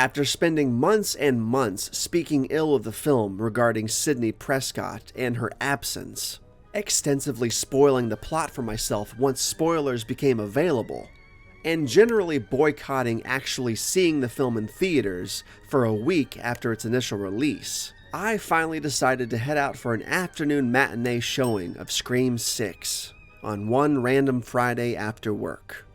After spending months and months speaking ill of the film regarding Sidney Prescott and her absence, extensively spoiling the plot for myself once spoilers became available, and generally boycotting actually seeing the film in theaters for a week after its initial release, I finally decided to head out for an afternoon matinee showing of Scream 6 on one random Friday after work.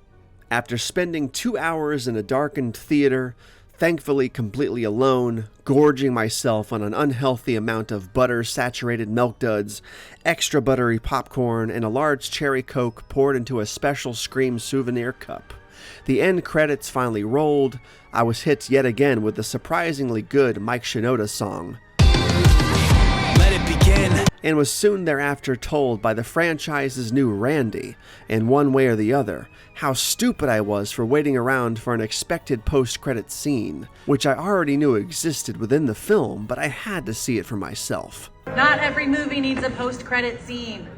After spending 2 hours in a darkened theater, thankfully completely alone, gorging myself on an unhealthy amount of butter-saturated milk duds, extra buttery popcorn, and a large cherry Coke poured into a special Scream souvenir cup, the end credits finally rolled. I was hit yet again with the surprisingly good Mike Shinoda song, Let It Begin, and was soon thereafter told by the franchise's new Randy, in one way or the other, how stupid I was for waiting around for an expected post-credit scene, which I already knew existed within the film, but I had to see it for myself. Not every movie needs a post-credit scene.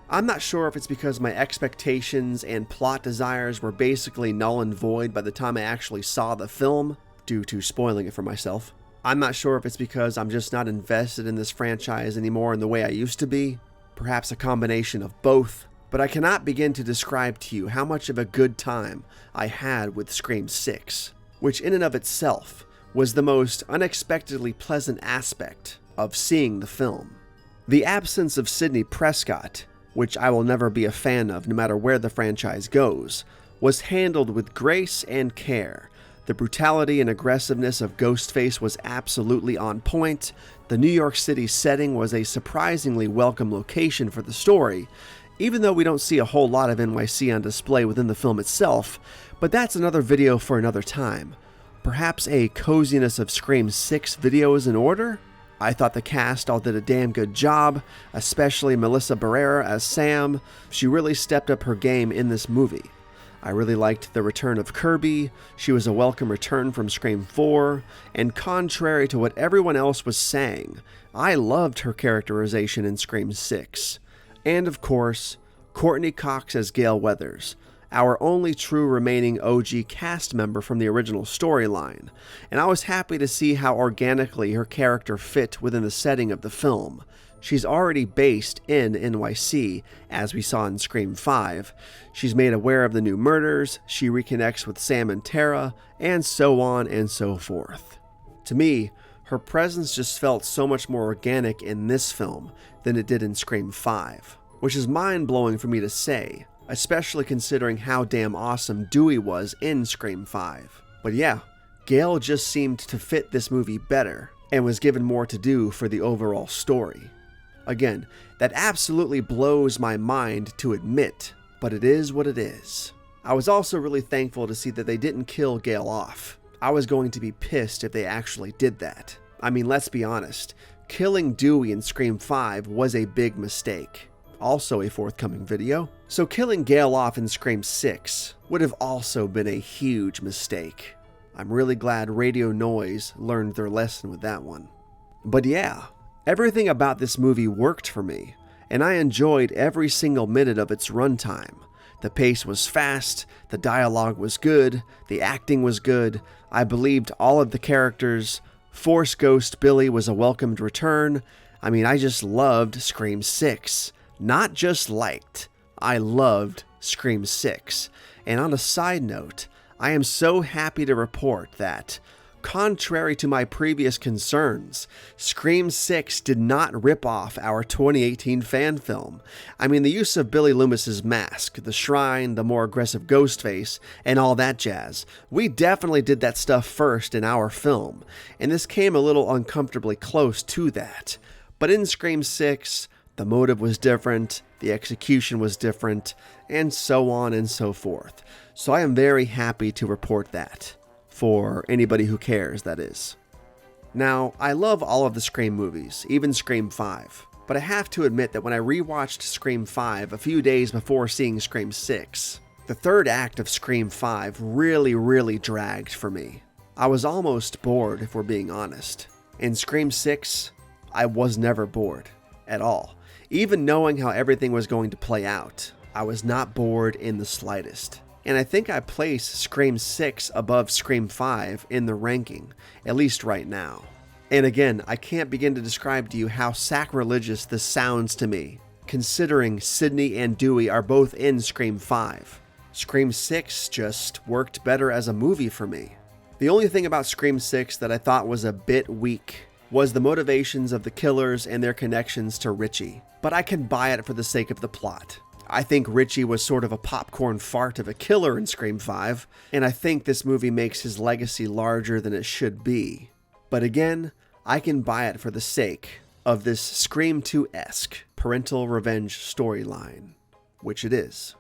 I'm not sure if it's because my expectations and plot desires were basically null and void by the time I actually saw the film, due to spoiling it for myself. I'm not sure if it's because I'm just not invested in this franchise anymore in the way I used to be, perhaps a combination of both, but I cannot begin to describe to you how much of a good time I had with Scream 6, which in and of itself was the most unexpectedly pleasant aspect of seeing the film. The absence of Sidney Prescott, which I will never be a fan of no matter where the franchise goes, was handled with grace and care. The brutality and aggressiveness of Ghostface was absolutely on point. The New York City setting was a surprisingly welcome location for the story, even though we don't see a whole lot of NYC on display within the film itself, but that's another video for another time. Perhaps a coziness of Scream 6 video is in order? I thought the cast all did a damn good job, especially Melissa Barrera as Sam. She really stepped up her game in this movie. I really liked the return of Kirby. She was a welcome return from Scream 4, and contrary to what everyone else was saying, I loved her characterization in Scream 6. And of course, Courtney Cox as Gale Weathers, our only true remaining OG cast member from the original storyline, and I was happy to see how organically her character fit within the setting of the film. She's already based in NYC, as we saw in Scream 5. She's made aware of the new murders, she reconnects with Sam and Tara, and so on and so forth. To me, her presence just felt so much more organic in this film than it did in Scream 5, which is mind-blowing for me to say, especially considering how damn awesome Dewey was in Scream 5. But yeah, Gale just seemed to fit this movie better, and was given more to do for the overall story. Again, that absolutely blows my mind to admit, but it is what it is. I was also really thankful to see that they didn't kill Gale off. I was going to be pissed if they actually did that. I mean, let's be honest, killing Dewey in Scream 5 was a big mistake. Also a forthcoming video. So killing Gale off in Scream 6 would have also been a huge mistake. I'm really glad Radio Noise learned their lesson with that one. But yeah, everything about this movie worked for me, and I enjoyed every single minute of its runtime. The pace was fast, the dialogue was good, the acting was good, I believed all of the characters, Force Ghost Billy was a welcomed return. I mean, I just loved Scream 6. Not just liked, I loved Scream 6. And on a side note, I am so happy to report that, contrary to my previous concerns, Scream 6 did not rip off our 2018 fan film. I mean, the use of Billy Loomis's mask, the shrine, the more aggressive Ghostface, and all that jazz. We definitely did that stuff first in our film, and this came a little uncomfortably close to that. But in Scream 6, the motive was different, the execution was different, and so on and so forth. So I am very happy to report that. For anybody who cares, that is. Now, I love all of the Scream movies, even Scream 5, but I have to admit that when I rewatched Scream 5 a few days before seeing Scream 6, the third act of Scream 5 really dragged for me. I was almost bored, if we're being honest. In Scream 6, I was never bored, at all. Even knowing how everything was going to play out, I was not bored in the slightest. And I think I place Scream 6 above Scream 5 in the ranking, at least right now. And again, I can't begin to describe to you how sacrilegious this sounds to me, considering Sidney and Dewey are both in Scream 5. Scream 6 just worked better as a movie for me. The only thing about Scream 6 that I thought was a bit weak was the motivations of the killers and their connections to Richie, but I can buy it for the sake of the plot. I think Richie was sort of a popcorn fart of a killer in Scream 5, and I think this movie makes his legacy larger than it should be. But again, I can buy it for the sake of this Scream 2-esque parental revenge storyline, which it is.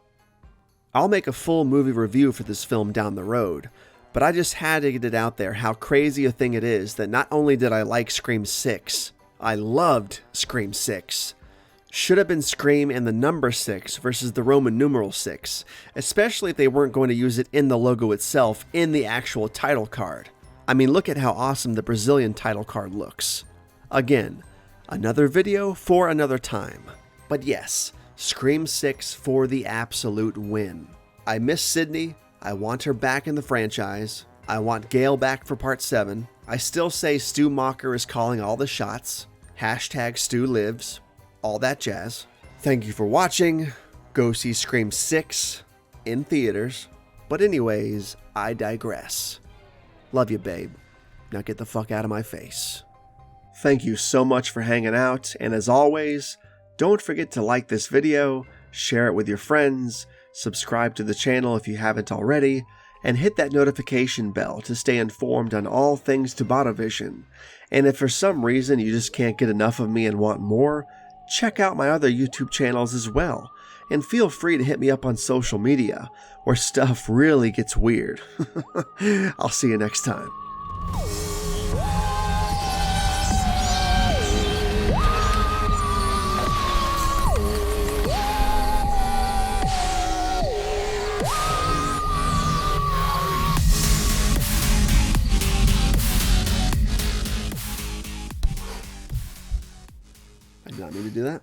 I'll make a full movie review for this film down the road, but I just had to get it out there how crazy a thing it is that not only did I like Scream 6, I loved Scream 6. Should have been Scream and the number 6 versus the Roman numeral 6, especially if they weren't going to use it in the logo itself in the actual title card. I mean, look at how awesome the Brazilian title card looks. Again, another video for another time. But yes, Scream 6 for the absolute win. I miss Sidney. I want her back in the franchise. I want Gail back for part 7. I still say Stu Macher is calling all the shots. Hashtag Stu lives. All that jazz. Thank you for watching. Go see Scream 6 in theaters. But anyways, I digress. Love you, babe. Now get the fuck out of my face. Thank you so much for hanging out, and as always, don't forget to like this video, share it with your friends, subscribe to the channel if you haven't already, and hit that notification bell to stay informed on all things TobattoVision. And if for some reason you just can't get enough of me and want more, check out my other YouTube channels as well, and feel free to hit me up on social media, where stuff really gets weird. I'll see you next time. I did not mean to do that.